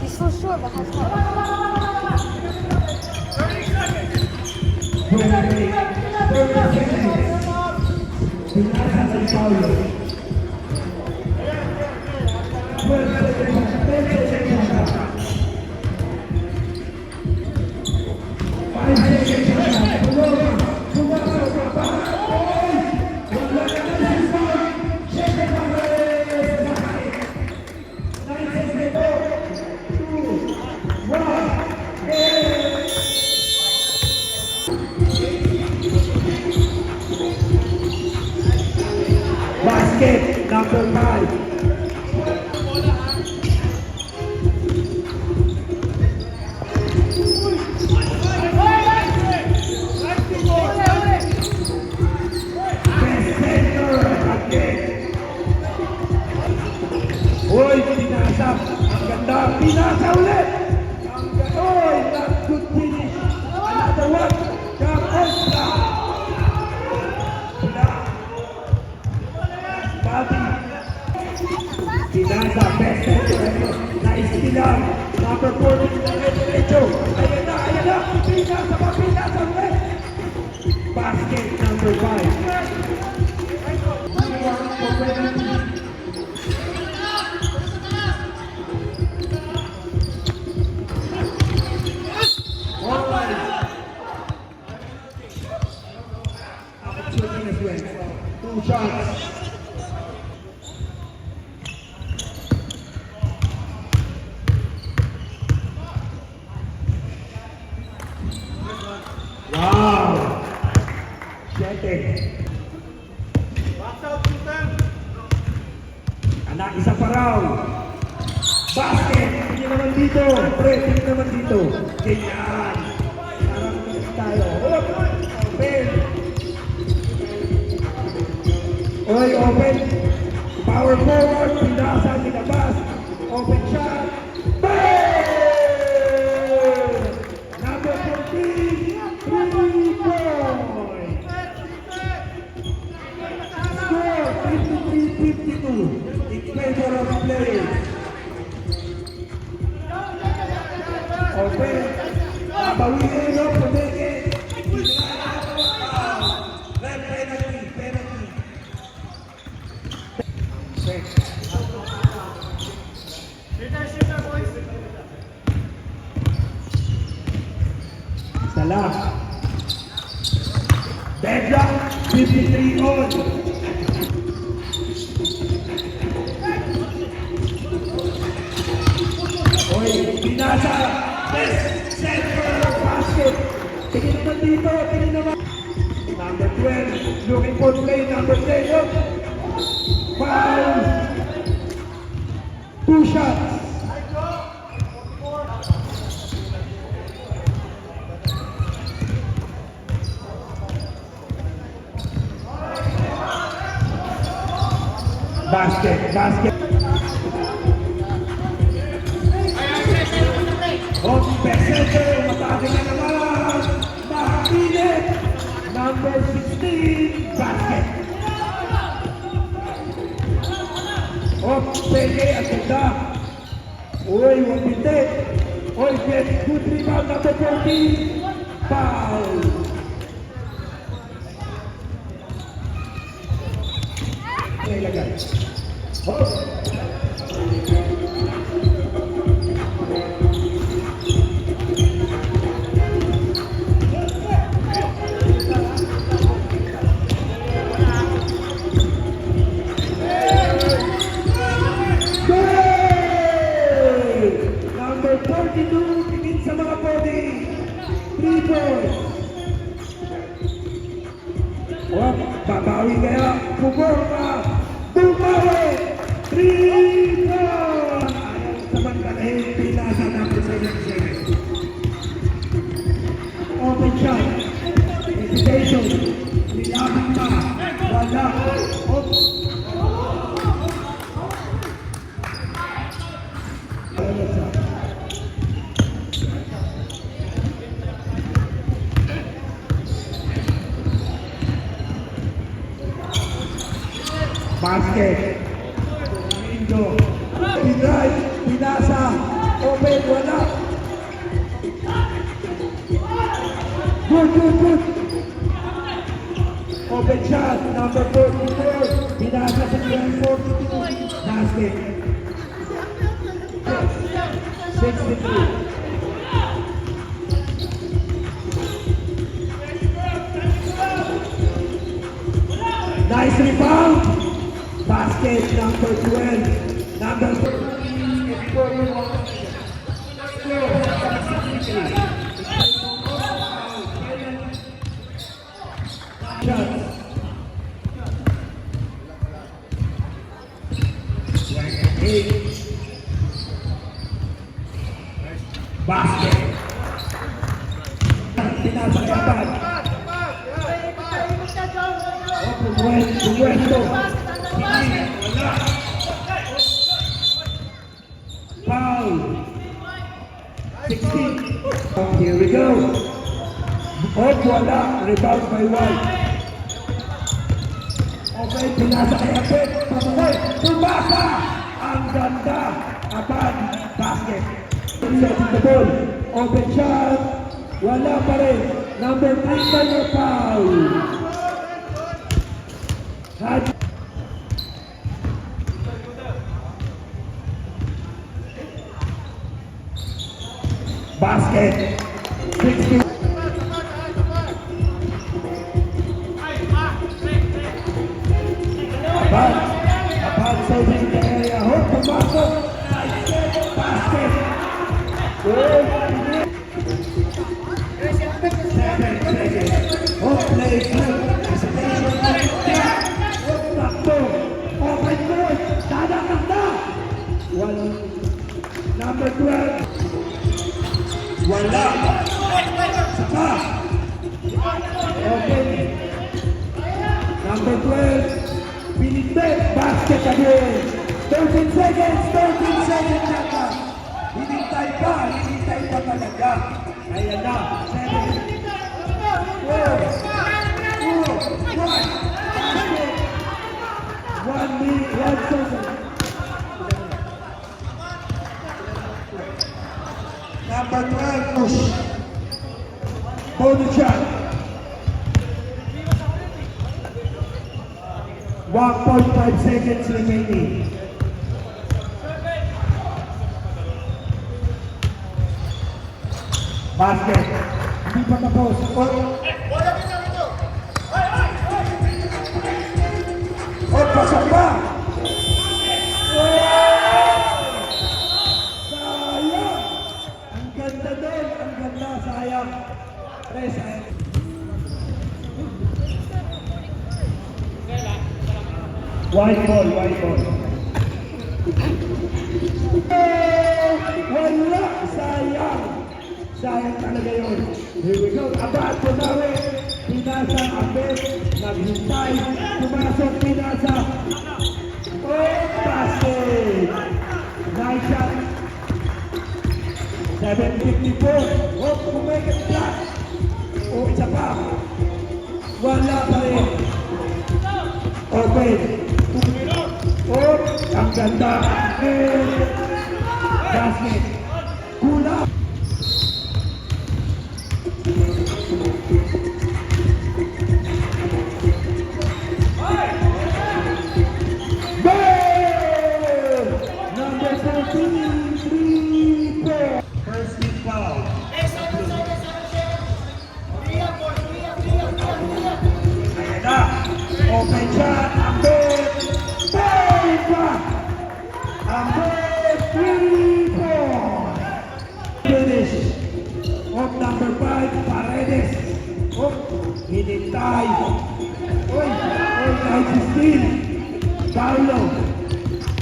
He's so short, but has Basket number 5. Uy, pinasa. Ang ganda. Pinasa ulit. Ang ganda. Uy, that good finish. Another one. Kapos na. Bobby. Pinasa. Best center. Nice pinang. Number 14 na derecho. Ayan na, ayan na. Pinasa pa, pinasa ulit. Basket number 5. Two shots. Wow! Siyete. Anak, isa pa raw. Basket! Hindi naman dito. Pre, hindi naman dito. Ganyan. Parang tayo. Open! Oy, open. Power forward. Pinasa, pinabas. Open shot. Bang! Number 14. 3-point. Score 53-52. In favor of the players. Open. Bawiin mo. Pumeke. Salah. Deadlock, 53 on. Oy, pinasa. Best center basket. Tingin naman dito, tingin naman. Number 12, looking for play. Number 10, look. Foul. 2 shots. Basket, basket. Oh, Pesete, matake na naman. Makilit. Number 16, basket. Oh, Peke, ang ganda. Uy, wapite. Uy, get good rebound, number 14. Foul. Ilagay. Oh. Pumorma, Bumawi, 3 points! Ayaw samantalahin, pinasa number 77. Open shot, hesitation, nilapit pa, wala, basket. Indo. Pinay. Pinasa. Open. Wala. Good. Open shot. Number 44. Pinasa sa 42. Basket. 63. Nice rebound. Basket number 12. Number 8. Basket. Pinasa kapan. Dueto. Foul. 16. Here we go. Wala. Rebound by White. Okay, pinasa kay Abed. Patuloy. Tumasa. Ang ganda. Abad. Basket. Setting the ball. Open shot. Wala pa rin. Number 3 na yung foul. Basket. 60. Abad sa the area. Hook, pumasok. Basket. Good. 7 seconds. Hook, play through. Open court. Dadakak na. Number 12. Wala. Saka. Okay. Number 12. Pinitbet. Basket again. 13 seconds. 13 seconds na. Hinintay pa talaga. Ayan na. 7. 4. 2. 1. 1 minute, 1 second. Number 12, push. Bonus shot. 1.5 seconds remaining. Basket. Hindi pa tapos. Pasok ba? Sayang! Ang ganda doon! Ang ganda! Sayang! Sayang! White ball! Wala! Sayang! Sayang talaga yun! Here we go! Abad po namin! Pinasa, Abed, naghintay, pumasok, pinasa. Oh, basket! Nice shot. 7:54. Oh, kumake it flat. Oh, isa pa. Wala pa rin. Open. Oh, ang ganda. Basket. Kulang. Open shot, Abed, 3 points. nice steal. Paulo.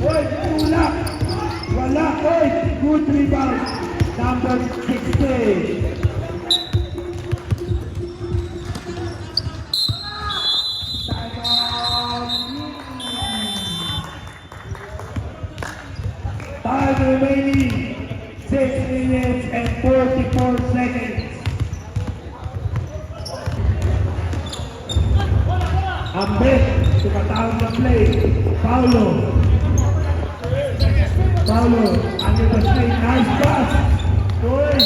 Oy, tulak. Wala, oy, good rebound. Number 16. Time remaining 6 minutes and 44 seconds. Ambet, tumatawag na play. Paulo. Paulo, under the play. Nice pass. Good.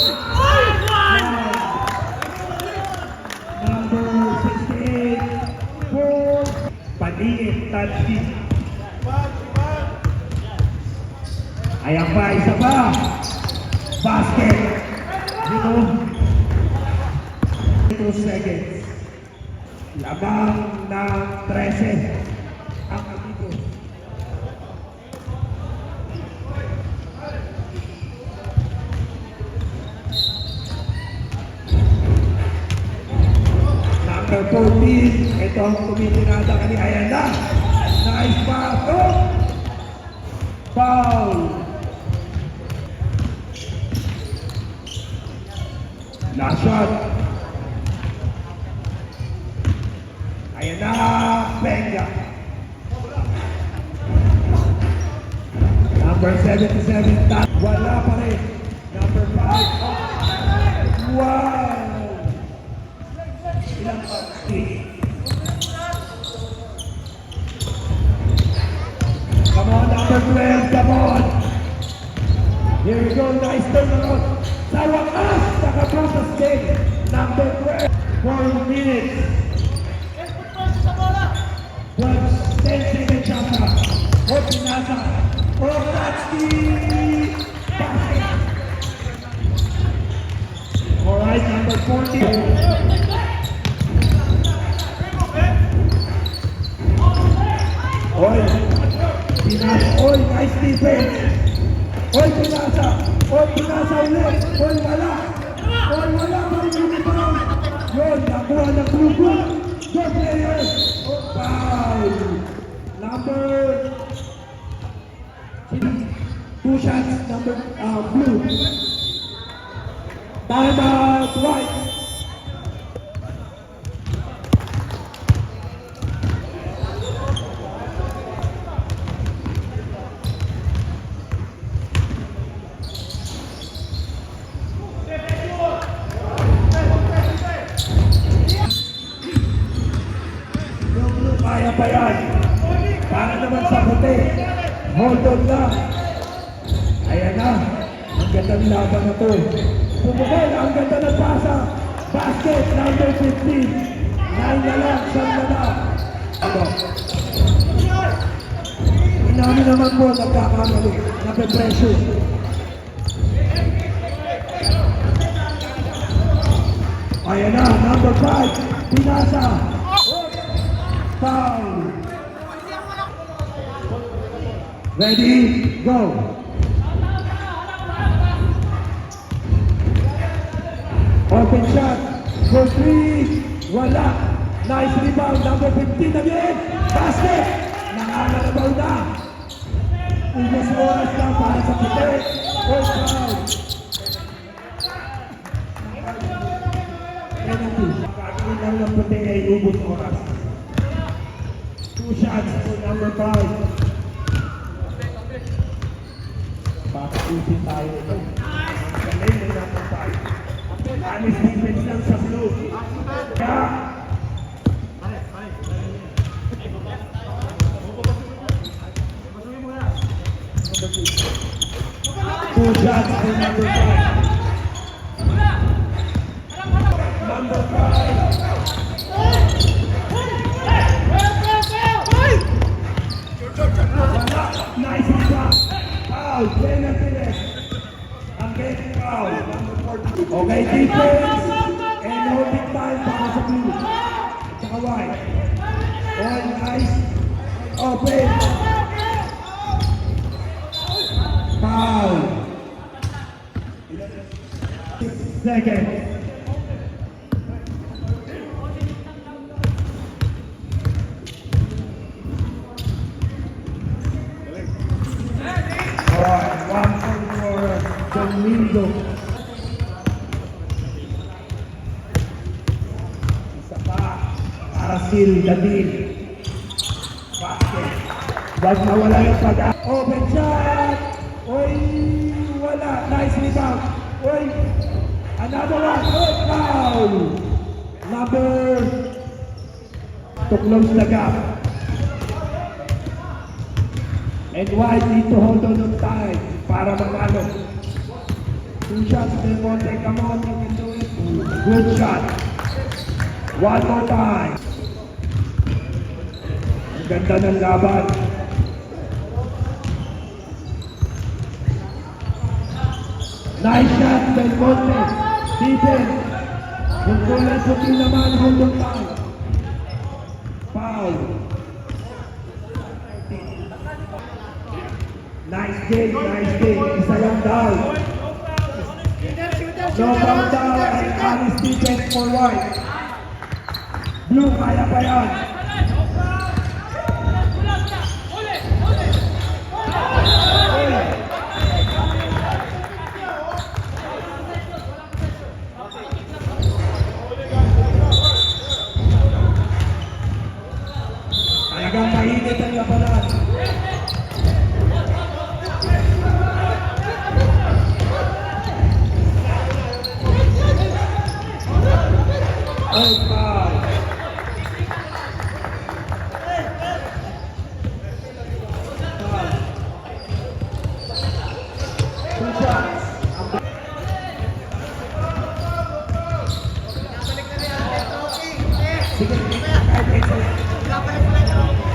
Number 68. 4. Paniin, touchy. Ayan pa, isa pa. Basket. Dito. 2 seconds. Labang ng 13. Ang dito. Number 14. Ito ang tumitinada kani Ayanda. Nice pass. Oh! Foul. Last shot. Ayan na, Benga. Number 77, wala pa rin. Number 5. Wow! Ilang pati. Come on, number 12, come on. Here we go, nice turnaround. Sa wakas, nakaprosas din. Number 12, 4 minutes. 10 seconds siya. O, pinasa. O, that's the basket. Alright, number 40. Oy, pinasa. Oy, nice defense. Oy, pinasa. Oy, pinasa ulit. Oy, wala. Oy, wala. Yun, nakuha ng grupo. Good player. Oh, foul. Number 2 shots, number blue. Time out, white. Kaya pa yan. Para naman sa puti. Hold on lang. Ayan na. Ang ganda ng laban na to. Pumukol. Ang ganda ng pasa. Basket. Number 15. 9 na lang. Saan na na. Ito. Inamin naman po nagkakamali. Nape-pressure. Ayan na. Number 5. Pinasa. Foul. Ready, go. Open shot. For 3. Wala. Nice rebound. Number 15 again. Basket. Nakakalabaw na. Ilas oras lang para sa puti. First round. Penalty. Kagawin lang ng puti ay ubos oras. 2 shots for number 5. Papakusin tayo ito. Galing ng number 5. Anis defense lang sa blue. Kaya, 2 shots for number 5. Number 5. Nice shot. Foul. Penalty. Ang getting foul. Number 14. Okay, defense. And holding time para sa blue. Tsaka white. All nice. Open. Foul. 6 seconds. Domingo. Isa pa. Arasil David. Basket. Wag mawala yung pag- Open shot! Oy! Wala. Nice rebound. Oy! Another one. Oy! Foul! Number to close the gap. And White need to hold on of time para manalo. 2 shots, Del Monte. Come on, you can do it. Good shot. One more time. Ang ganda ng laban. Nice shot, Del Monte. Defense. Kung kulay puti naman, hold on time. Foul. Nice game, nice game. Isa lang down. No foul down and Alice defense for White. Blue, kaya pa yan. Talagang mainit ang labanan. Oh, foul. Foul. 2 shots. Sige, kahit isa.